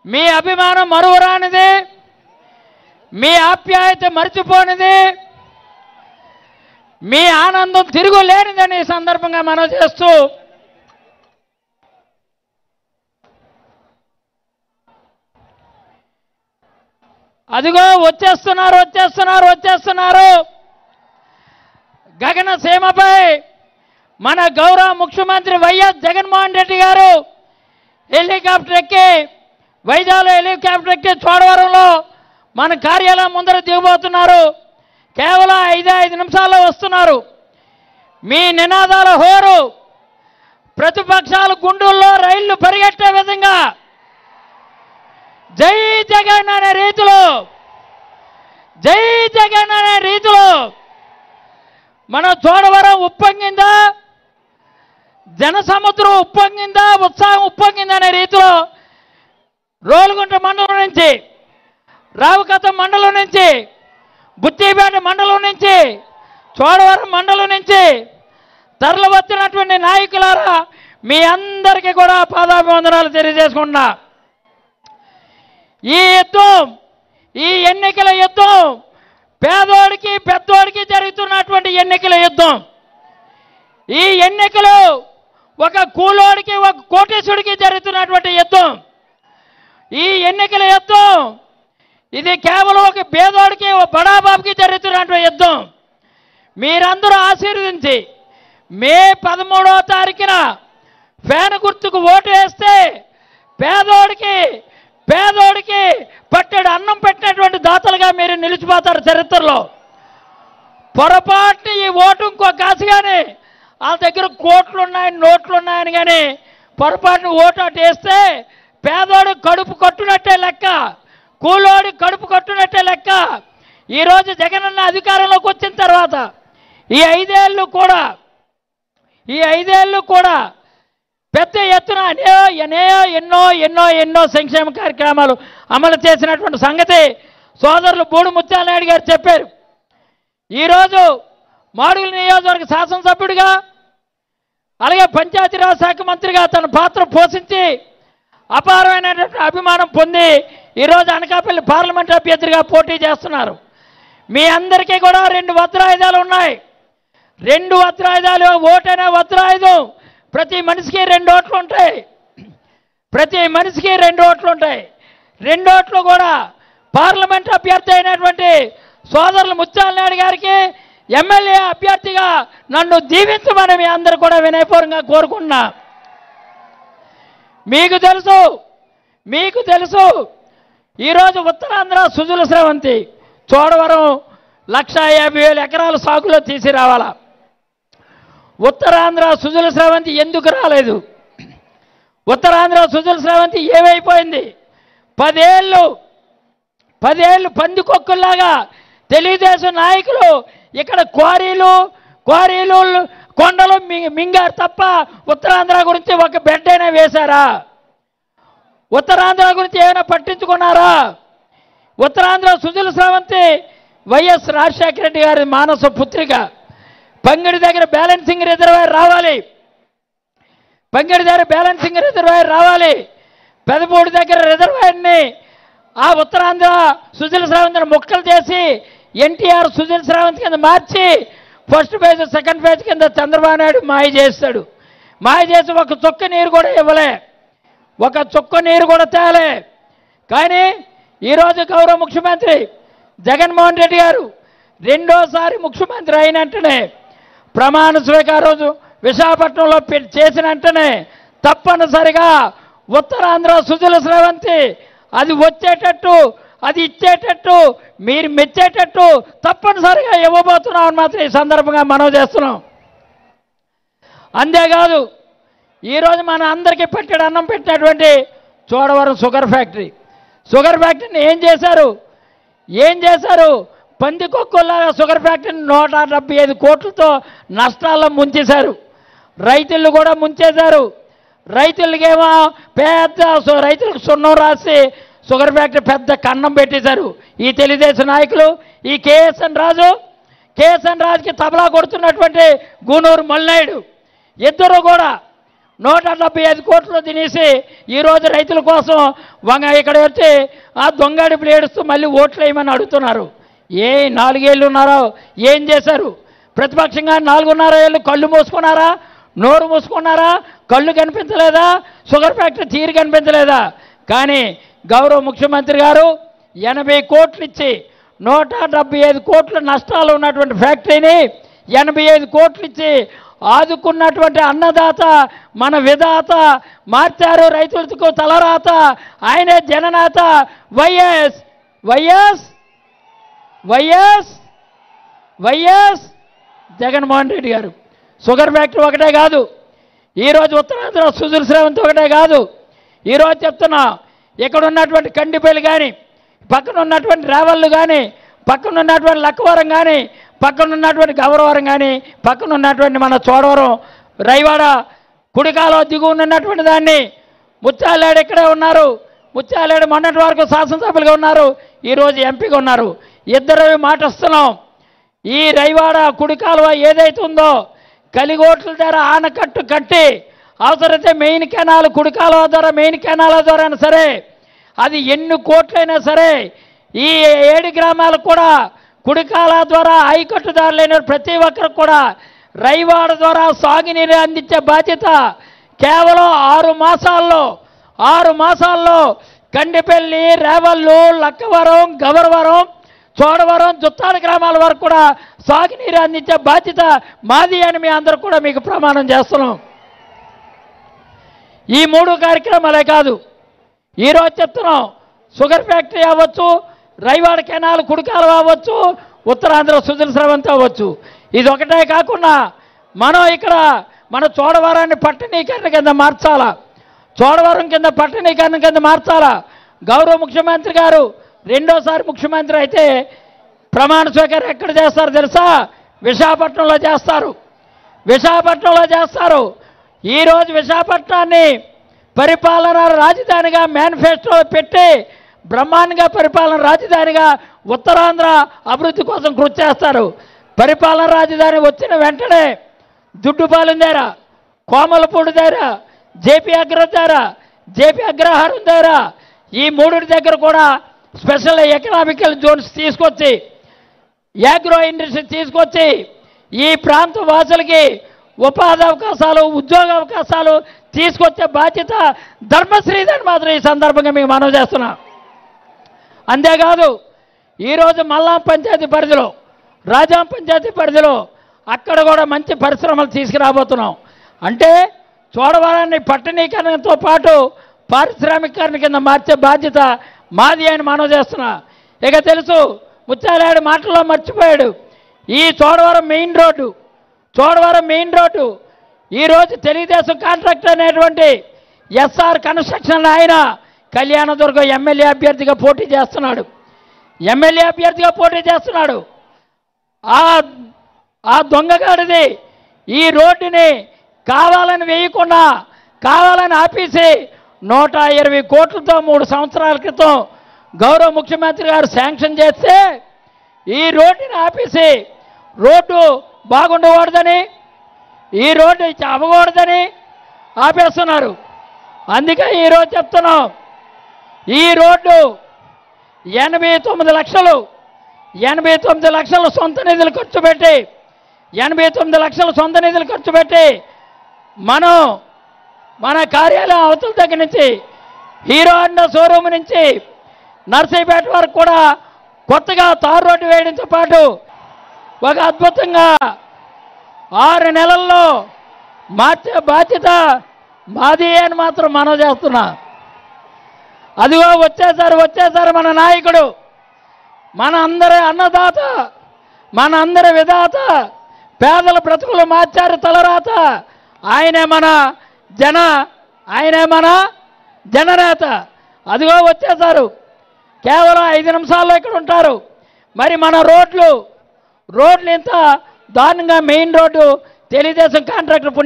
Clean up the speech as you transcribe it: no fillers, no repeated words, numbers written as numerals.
మీ అభిమానం మరువరానిది, మీ ఆప్యాయత మర్చిపోనిది, మీ ఆనందం తిరుగులేనిదని ఈ సందర్భంగా మనం చేస్తూ అదిగో వచ్చేస్తున్నారు వచ్చేస్తున్నారు వచ్చేస్తున్నారు గగన సీమపై మన గౌరవ ముఖ్యమంత్రి వైఎస్ జగన్మోహన్ రెడ్డి గారు హెలికాప్టర్ ఎక్కి వైజాగ్ హెలికాప్టర్ ఎక్కి చోడవరంలో మన కార్యాలయం ముందర దిగబోతున్నారు. కేవలం 5 నిమిషాల్లో వస్తున్నారు. మీ నినాదాల హోరు ప్రతిపక్షాలు గుండెల్లో రైళ్లు పరిగెట్టే విధంగా జై జగన్ అనే రీతిలో, జై జగన్ అనే రీతిలో మన చోడవరం ఉప్పొంగిందా, జనసముద్రం ఉప్పొంగిందా, ఉత్సాహం ఉప్పొంగిందా అనే రీతిలో రోలుగుంట మండలం నుంచి, రావుకతం మండలం నుంచి, బుచ్చిపేట మండలం నుంచి, చోడవరం మండలం నుంచి తరలి వచ్చినటువంటి నాయకులారా మీ అందరికీ కూడా పాదాభివందనాలు తెలియజేసుకుంటున్నా. ఈ యుద్ధం, ఈ ఎన్నికల యుద్ధం పేదోడికి పెద్దోడికి జరుగుతున్నటువంటి ఎన్నికల యుద్ధం. ఈ ఎన్నికలు ఒక కూలోడికి ఒక కోటీశ్వరుడికి జరుగుతున్నటువంటి యుద్ధం. ఈ ఎన్నికల యుద్ధం ఇది కేవలం ఒక పేదోడికి ఒక బడాబాబుకి జరుగుతున్నటువంటి యుద్ధం. మీరందరూ ఆశీర్వదించి మే 13వ తారీఖున ఫ్యాన్ గుర్తుకు ఓటు వేస్తే పేదోడికి పట్టెడు అన్నం పెట్టినటువంటి దాతలుగా మీరు నిలిచిపోతారు చరిత్రలో. పొరపాటుని ఈ ఓటు ఇంకో కాసు కానీ వాళ్ళ దగ్గర కోట్లు ఉన్నాయని నోట్లు ఉన్నాయని కానీ పొరపాటును ఓటు అటు వేస్తే పేదోడు కడుపు కొట్టునట్టే లెక్క, కూలోడి కడుపు కొట్టునట్టే లెక్క. ఈరోజు జగనన్న అధికారంలోకి వచ్చిన తర్వాత ఈ 5 ఏళ్ళు కూడా పెద్ద ఎత్తున ఎన్నో సంక్షేమ కార్యక్రమాలు అమలు చేసినటువంటి సంగతి సోదరులు బూడి ముత్యాల నాయుడు గారు చెప్పారు. ఈరోజు మాడుగుల నియోజకవర్గ శాసనసభ్యుడిగా అలాగే పంచాయతీరాజ్ శాఖ మంత్రిగా తన పాత్ర పోషించి అపారమైనటువంటి అభిమానం పొంది ఈరోజు అనకాపల్లి పార్లమెంట్ అభ్యర్థిగా పోటీ చేస్తున్నారు. మీ అందరికీ కూడా 2 వజ్రాయుధాలు ఉన్నాయి. 2 వజ్రాయుధాలు, ఓటైనా వజ్రాయుధం. ప్రతి మనిషికి 2 ఓట్లు ఉంటాయి. ప్రతి మనిషికి 2 ఓట్లు ఉంటాయి. 2 ఓట్లు కూడా పార్లమెంట్ అభ్యర్థి అయినటువంటి సోదరులు ముత్యాల నాయుడు గారికి ఎమ్మెల్యే అభ్యర్థిగా నన్ను దీవించమని మీ అందరూ కూడా వినయపూర్వకంగా కోరుకున్నా. మీకు తెలుసు ఈరోజు ఉత్తరాంధ్ర సుజల స్రవంతి చోడవరం 1,50,000 ఎకరాల సాగులో తీసుకురావాలా. ఉత్తరాంధ్ర సుజల స్రవంతి ఎందుకు రాలేదు? ఉత్తరాంధ్ర సుజల స్రవంతి ఏమైపోయింది? 10 ఏళ్ళు పందికొక్కుల్లాగా తెలుగుదేశం నాయకులు ఇక్కడ క్వారీలు కొండలు మింగారు తప్ప ఉత్తరాంధ్ర గురించి ఒక బెడ్ అయినా వేశారా? ఉత్తరాంధ్ర గురించి ఏమైనా పట్టించుకున్నారా? ఉత్తరాంధ్ర సుజల స్రవంతి వైఎస్ రాజశేఖర రెడ్డి గారి మానస పుత్రిక. పంగిడి దగ్గర బ్యాలెన్సింగ్ రిజర్వాయర్ రావాలి. పెదపూడి దగ్గర రిజర్వాయర్ని ఆ ఉత్తరాంధ్ర సుజల స్రవంతిని ముక్కలు చేసి ఎన్టీఆర్ సుజల స్రవంతి కింద మార్చి ఫస్ట్ ఫేజ్ సెకండ్ ఫేజ్ కింద చంద్రబాబు నాయుడు మాయ చేసి ఒక చుక్క నీరు కూడా ఇవ్వలే, ఒక చుక్క నీరు కూడా తేలే. కానీ ఈరోజు గౌరవ ముఖ్యమంత్రి జగన్మోహన్ రెడ్డి గారు రెండోసారి ముఖ్యమంత్రి అయిన వెంటనే ప్రమాణ స్వీకారం విశాఖపట్నంలో చేసిన వెంటనే తప్పనిసరిగా ఉత్తరాంధ్ర సుజల స్రవంతి అది వచ్చేటట్టు, అది ఇచ్చేటట్టు, మీరు మెచ్చేటట్టు తప్పనిసరిగా ఇవ్వబోతున్నామని మాత్రం ఈ సందర్భంగా మనవి చేస్తున్నాం. అంతేకాదు ఈరోజు మన అందరికీ పెట్టాడు అన్నం పెట్టినటువంటి చోడవరం షుగర్ ఫ్యాక్టరీని ఏం చేశారు? పందికొక్కుల్లాగా షుగర్ ఫ్యాక్టరీని 175 కోట్లతో నష్టాల్లో ముంచేశారు. రైతులు కూడా ముంచేశారు. రైతులకేమో రైతులకు సున్నం రాసి షుగర్ ఫ్యాక్టరీ పెద్ద కన్నం పెట్టేశారు ఈ తెలుగుదేశం నాయకులు. ఈ కేఎస్ఎన్ రాజుకి తబలా కొడుతున్నటువంటి గూనూరు మల్నాయుడు ఇద్దరు కూడా 175 కోట్లు తినేసి ఈరోజు రైతుల కోసం ఇక్కడ వచ్చి ఆ దొంగడిపులు ఏడుస్తూ మళ్ళీ ఓట్లు వేయమని అడుగుతున్నారు. 4 ఏళ్ళు ఉన్నారో ఏం చేశారు? ప్రతిపక్షంగా 4.5 ఏళ్ళు కళ్ళు మూసుకున్నారా? నోరు మూసుకున్నారా? కళ్ళు కనిపించలేదా? షుగర్ ఫ్యాక్టరీ తీరు కనిపించలేదా? కానీ గౌరవ ముఖ్యమంత్రి గారు 80 కోట్లు ఇచ్చి 175 కోట్ల నష్టాలు ఉన్నటువంటి ఫ్యాక్టరీని 85 కోట్లు ఇచ్చి ఆదుకున్నటువంటి అన్నదాత, మన విధాత, మార్చారు రైతులకు తలరాత. ఆయనే జననేత YS YS YS YS Jaganmohan Reddy గారు. షుగర్ ఫ్యాక్టరీ ఒకటే కాదు, ఈరోజు ఉత్తరాంధ్ర సుజల శ్రావంతి ఒకటే కాదు. ఈరోజు చెప్తున్నా, ఇక్కడ ఉన్నటువంటి కండిపల్లి కానీ, పక్కన ఉన్నటువంటి రేవళ్ళు కానీ, పక్కన ఉన్నటువంటి లక్కవరం కానీ, పక్కన ఉన్నటువంటి గౌరవరం కానీ, పక్కన ఉన్నటువంటి మన చోడవరం, రైవాడ, కుడికాలో దిగు ఉన్నటువంటి దాన్ని ముత్యాలేడు ఇక్కడే ఉన్నారు. ముత్యాలేడు మొన్నటి వరకు శాసనసభ్యులుగా ఉన్నారు, ఈరోజు ఎంపీగా ఉన్నారు. ఇద్దరు మాట వస్తున్నాం. ఈ రైవాడ కుడికాలువ ఏదైతే ఉందో కలిగోట్ల ద్వారా ఆనకట్టు కట్టి అవసరమైతే మెయిన్ కెనాల్ కుడికాలువ ద్వారా మెయిన్ కెనాల ద్వారా సరే, అది ఎన్ని కోట్లైనా సరే ఈ 7 గ్రామాలకు కూడా కుడికాల ద్వారా ఆయకట్టుదారులైన ప్రతి ఒక్కరికి కూడా రైవాడ ద్వారా సాగునీరు అందించే బాధ్యత కేవలం 6 మాసాల్లో కండిపల్లి, రేవళ్ళు, లక్కవరం, గౌరవరం, చోడవరం, జుత్తాడ గ్రామాల వరకు కూడా సాగునీరు అందించే బాధ్యత మాది అని మీ అందరూ కూడా మీకు ప్రమాణం చేస్తున్నాం. ఈ 3 కార్యక్రమాలే కాదు, ఈరోజు చెప్తున్నాం. షుగర్ ఫ్యాక్టరీ అవ్వచ్చు, రైవాడ కెనాల్ కుడికాలు అవ్వచ్చు, ఉత్తరాంధ్ర సుజల శ్రావంతి అవ్వచ్చు. ఇది ఒకటే కాకుండా మనం ఇక్కడ మన చోడవరాన్ని పట్టణీకరణ కింద మార్చాలా, చోడవరం కింద పట్టణీకరణ కింద మార్చాలా. గౌరవ ముఖ్యమంత్రి గారు రెండోసారి ముఖ్యమంత్రి అయితే ప్రమాణ స్వీకారం ఎక్కడ చేస్తారు తెలుసా? విశాఖపట్నంలో చేస్తారు. విశాఖపట్నంలో చేస్తారు. ఈరోజు విశాఖపట్నాన్ని పరిపాలనా రాజధానిగా మేనిఫెస్టో పెట్టి బ్రహ్మాండంగా పరిపాలన రాజధానిగా ఉత్తరాంధ్ర అభివృద్ధి కోసం కృషి చేస్తారు. పరిపాలన రాజధాని వచ్చిన వెంటనే దుడ్డుపాలెం దగ్గర, కోమలపూడి దగ్గర, జేపీ అగ్రహారం దగ్గర ఈ 3 దగ్గర కూడా స్పెషల్ ఎకనామికల్ జోన్స్ తీసుకొచ్చి, యాగ్రో ఇండస్ట్రీ తీసుకొచ్చి ఈ ప్రాంత వాసులకి ఉపాధి అవకాశాలు, ఉద్యోగ అవకాశాలు తీసుకొచ్చే బాధ్యత ధర్మశ్రీదని మాత్రం ఈ సందర్భంగా మేము మనవి చేస్తున్నాం. అంతేకాదు ఈరోజు మల్లాం పంచాయతీ పరిధిలో, రాజాం పంచాయతీ పరిధిలో అక్కడ కూడా మంచి పరిశ్రమలు తీసుకురాబోతున్నాం. అంటే చోడవరాన్ని పట్టణీకరణతో పాటు పారిశ్రామికరణ కింద మార్చే బాధ్యత మాది అని మనవి చేస్తున్నా. ఇక తెలుసు, ముత్యాలేడు మాటల్లో మర్చిపోయాడు. ఈ చోడవరం మెయిన్ రోడ్డు ఈరోజు తెలుగుదేశం కాంట్రాక్టర్ అనేటువంటి ఎస్ఆర్ కన్స్ట్రక్షన్ ఆయన కళ్యాణదుర్గం ఎమ్మెల్యే అభ్యర్థిగా పోటీ చేస్తున్నాడు. ఆ దొంగగాడిది ఈ రోడ్డుని కావాలని వేయకుండా కావాలని ఆపేసి 120 కోట్లతో 3 సంవత్సరాల క్రితం గౌరవ ముఖ్యమంత్రి గారు శాంక్షన్ చేస్తే ఈ రోడ్డుని ఆపేసి రోడ్డు బాగుండకూడదని, ఈ రోడ్డు అవ్వకూడదని ఆపేస్తున్నారు. అందుకే ఈరోజు చెప్తున్నాం, ఈ రోడ్డు 89 లక్షలు సొంత నిధులు ఖర్చు పెట్టి మనం మన కార్యాలయం అవతల దగ్గర నుంచి హీరో హోండా షోరూమ్ నుంచి నర్సీపేట వరకు కూడా కొత్తగా తారు రోడ్డు వేయడంతో పాటు ఒక అద్భుతంగా 6 నెలల్లో మార్చే బాధ్యత మాది అని మాత్రం మనం చేస్తున్నా. అదిగో వచ్చేసారు మన నాయకుడు, మన అందరి అన్నదాత, మన అందరి విధాత, పేదల బ్రతుకులు మార్చారు తలరాత. ఆయనే మన జననేత. అదిగో వచ్చేసారు. కేవలం 5 నిమిషాల్లో ఇక్కడ ఉంటారు. మరి మన రోడ్లు ఇంత దారుణంగా మెయిన్ రోడ్డు తెలుగుదేశం కాంట్రాక్టర్